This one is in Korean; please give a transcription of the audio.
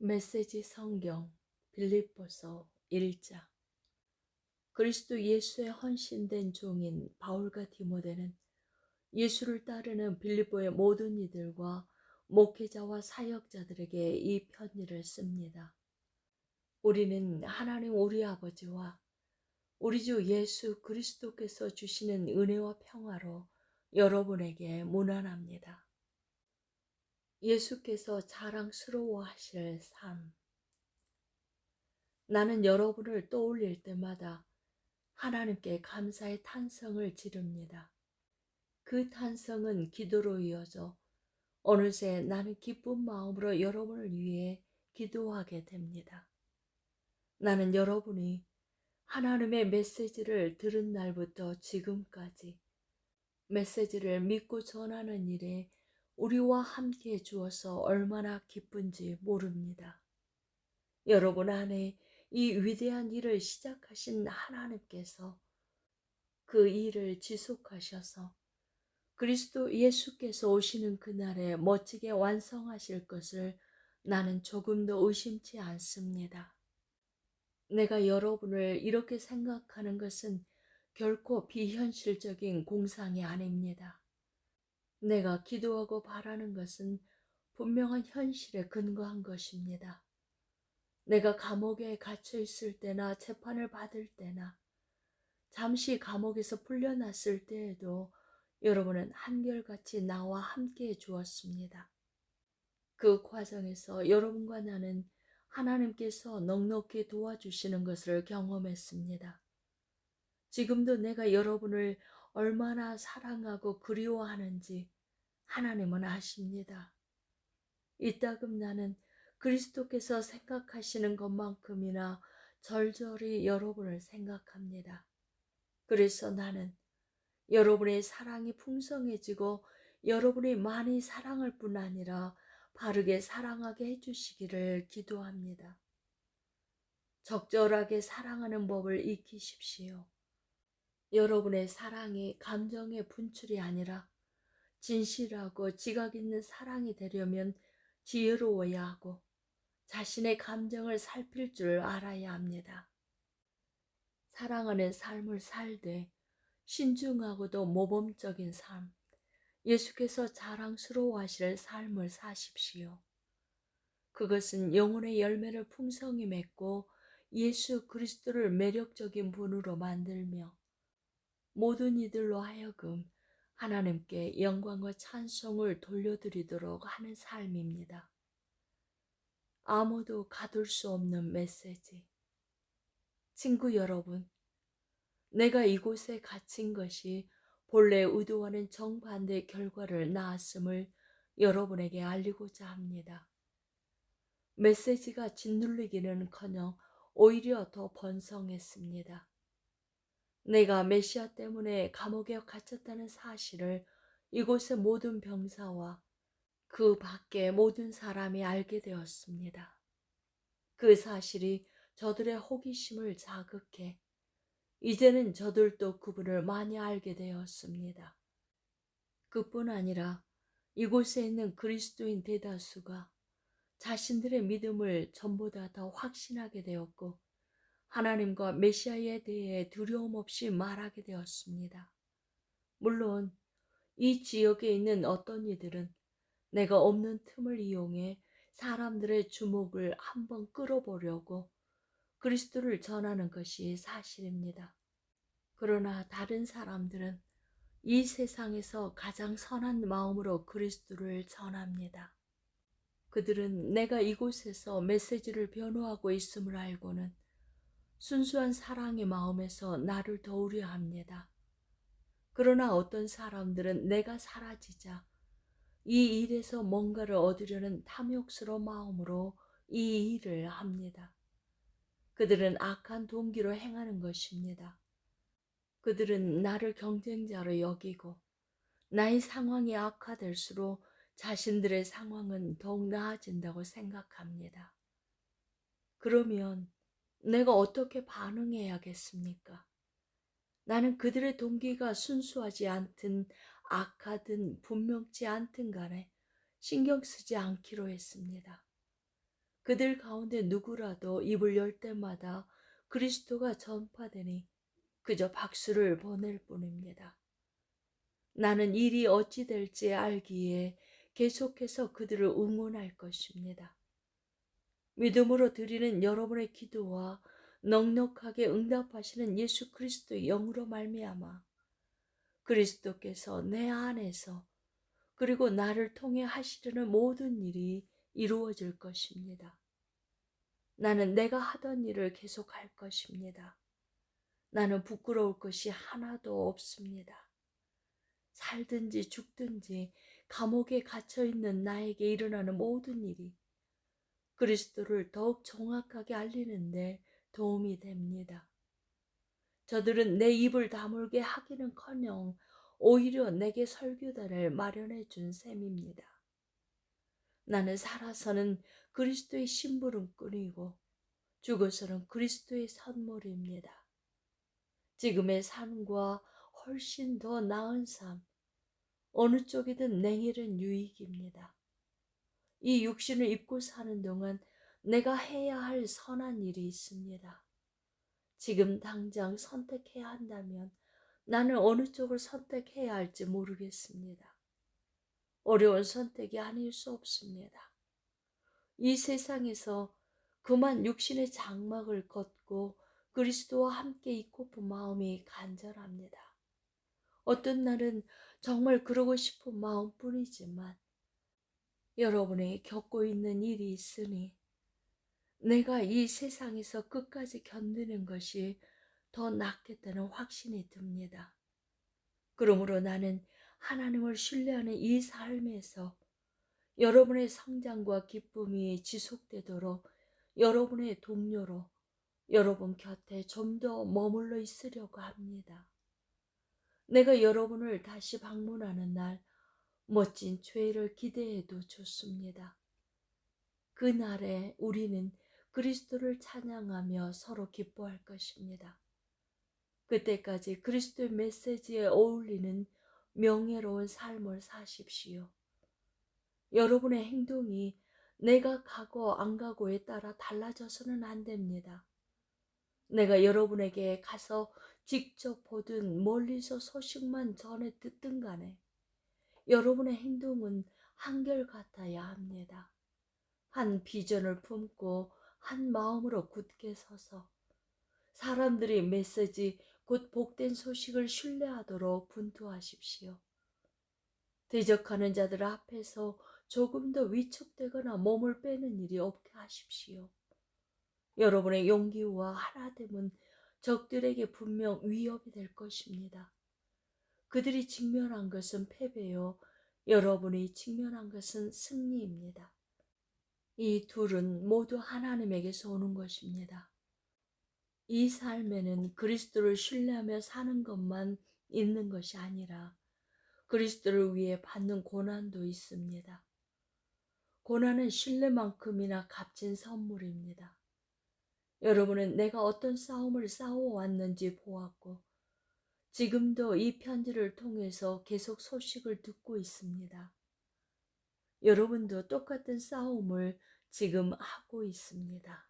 메시지 성경 빌립보서 1장. 그리스도 예수의 헌신된 종인 바울과 디모데는 예수를 따르는 빌립보의 모든 이들과 목회자와 사역자들에게 이 편지를 씁니다. 우리는 하나님 우리 아버지와 우리 주 예수 그리스도께서 주시는 은혜와 평화로 여러분에게 문안합니다. 예수께서 자랑스러워하실 삶. 나는 여러분을 떠올릴 때마다 하나님께 감사의 탄성을 지릅니다. 그 탄성은 기도로 이어져 어느새 나는 기쁜 마음으로 여러분을 위해 기도하게 됩니다. 나는 여러분이 하나님의 메시지를 들은 날부터 지금까지 메시지를 믿고 전하는 일에 우리와 함께 주어서 얼마나 기쁜지 모릅니다. 여러분 안에 이 위대한 일을 시작하신 하나님께서 그 일을 지속하셔서 그리스도 예수께서 오시는 그날에 멋지게 완성하실 것을 나는 조금도 의심치 않습니다. 내가 여러분을 이렇게 생각하는 것은 결코 비현실적인 공상이 아닙니다. 내가 기도하고 바라는 것은 분명한 현실에 근거한 것입니다. 내가 감옥에 갇혀 있을 때나 재판을 받을 때나 잠시 감옥에서 풀려났을 때에도 여러분은 한결같이 나와 함께 해 주었습니다. 그 과정에서 여러분과 나는 하나님께서 넉넉히 도와주시는 것을 경험했습니다. 지금도 내가 여러분을 얼마나 사랑하고 그리워하는지 하나님은 아십니다. 이따금 나는 그리스도께서 생각하시는 것만큼이나 절절히 여러분을 생각합니다. 그래서 나는 여러분의 사랑이 풍성해지고 여러분이 많이 사랑할 뿐 아니라 바르게 사랑하게 해주시기를 기도합니다. 적절하게 사랑하는 법을 익히십시오. 여러분의 사랑이 감정의 분출이 아니라 진실하고 지각 있는 사랑이 되려면 지혜로워야 하고 자신의 감정을 살필 줄 알아야 합니다. 사랑하는 삶을 살되 신중하고도 모범적인 삶, 예수께서 자랑스러워하실 삶을 사십시오. 그것은 영혼의 열매를 풍성히 맺고 예수 그리스도를 매력적인 분으로 만들며 모든 이들로 하여금 하나님께 영광과 찬송을 돌려드리도록 하는 삶입니다. 아무도 가둘 수 없는 메시지. 친구 여러분, 내가 이곳에 갇힌 것이 본래 의도와는 정반대 결과를 낳았음을 여러분에게 알리고자 합니다. 메시지가 짓눌리기는커녕 오히려 더 번성했습니다. 내가 메시아 때문에 감옥에 갇혔다는 사실을 이곳의 모든 병사와 그 밖의 모든 사람이 알게 되었습니다. 그 사실이 저들의 호기심을 자극해 이제는 저들도 그분을 많이 알게 되었습니다. 그뿐 아니라 이곳에 있는 그리스도인 대다수가 자신들의 믿음을 전보다 더 확신하게 되었고 하나님과 메시아에 대해 두려움 없이 말하게 되었습니다. 물론 이 지역에 있는 어떤 이들은 내가 없는 틈을 이용해 사람들의 주목을 한번 끌어보려고 그리스도를 전하는 것이 사실입니다. 그러나 다른 사람들은 이 세상에서 가장 선한 마음으로 그리스도를 전합니다. 그들은 내가 이곳에서 메시지를 변호하고 있음을 알고는 순수한 사랑의 마음에서 나를 도우려 합니다. 그러나 어떤 사람들은 내가 사라지자 이 일에서 뭔가를 얻으려는 탐욕스러운 마음으로 이 일을 합니다. 그들은 악한 동기로 행하는 것입니다. 그들은 나를 경쟁자로 여기고 나의 상황이 악화될수록 자신들의 상황은 더욱 나아진다고 생각합니다. 그러면 내가 어떻게 반응해야겠습니까? 나는 그들의 동기가 순수하지 않든 악하든 분명치 않든 간에 신경 쓰지 않기로 했습니다. 그들 가운데 누구라도 입을 열 때마다 그리스도가 전파되니 그저 박수를 보낼 뿐입니다. 나는 일이 어찌 될지 알기에 계속해서 그들을 응원할 것입니다. 믿음으로 드리는 여러분의 기도와 넉넉하게 응답하시는 예수 그리스도의 영으로 말미암아 그리스도께서 내 안에서 그리고 나를 통해 하시려는 모든 일이 이루어질 것입니다. 나는 내가 하던 일을 계속할 것입니다. 나는 부끄러울 것이 하나도 없습니다. 살든지 죽든지 감옥에 갇혀 있는 나에게 일어나는 모든 일이 그리스도를 더욱 정확하게 알리는데 도움이 됩니다. 저들은 내 입을 다물게 하기는커녕 오히려 내게 설교단을 마련해 준 셈입니다. 나는 살아서는 그리스도의 심부름꾼이고 죽어서는 그리스도의 선물입니다. 지금의 삶과 훨씬 더 나은 삶, 어느 쪽이든 내일은 유익입니다. 이 육신을 입고 사는 동안 내가 해야 할 선한 일이 있습니다. 지금 당장 선택해야 한다면 나는 어느 쪽을 선택해야 할지 모르겠습니다. 어려운 선택이 아닐 수 없습니다. 이 세상에서 그만 육신의 장막을 걷고 그리스도와 함께 있고픈 마음이 간절합니다. 어떤 날은 정말 그러고 싶은 마음뿐이지만 여러분이 겪고 있는 일이 있으니 내가 이 세상에서 끝까지 견디는 것이 더 낫겠다는 확신이 듭니다. 그러므로 나는 하나님을 신뢰하는 이 삶에서 여러분의 성장과 기쁨이 지속되도록 여러분의 동료로 여러분 곁에 좀 더 머물러 있으려고 합니다. 내가 여러분을 다시 방문하는 날 멋진 죄를 기대해도 좋습니다. 그날에 우리는 그리스도를 찬양하며 서로 기뻐할 것입니다. 그때까지 그리스도의 메시지에 어울리는 명예로운 삶을 사십시오. 여러분의 행동이 내가 가고 안 가고에 따라 달라져서는 안 됩니다. 내가 여러분에게 가서 직접 보든 멀리서 소식만 전해 듣든 간에 여러분의 행동은 한결같아야 합니다. 한 비전을 품고 한 마음으로 굳게 서서 사람들이 메시지 곧 복된 소식을 신뢰하도록 분투하십시오. 대적하는 자들 앞에서 조금 더 위축되거나 몸을 빼는 일이 없게 하십시오. 여러분의 용기와 하나됨은 적들에게 분명 위협이 될 것입니다. 그들이 직면한 것은 패배요, 여러분이 직면한 것은 승리입니다. 이 둘은 모두 하나님에게서 오는 것입니다. 이 삶에는 그리스도를 신뢰하며 사는 것만 있는 것이 아니라 그리스도를 위해 받는 고난도 있습니다. 고난은 신뢰만큼이나 값진 선물입니다. 여러분은 내가 어떤 싸움을 싸워왔는지 보았고 지금도 이 편지를 통해서 계속 소식을 듣고 있습니다. 여러분도 똑같은 싸움을 지금 하고 있습니다.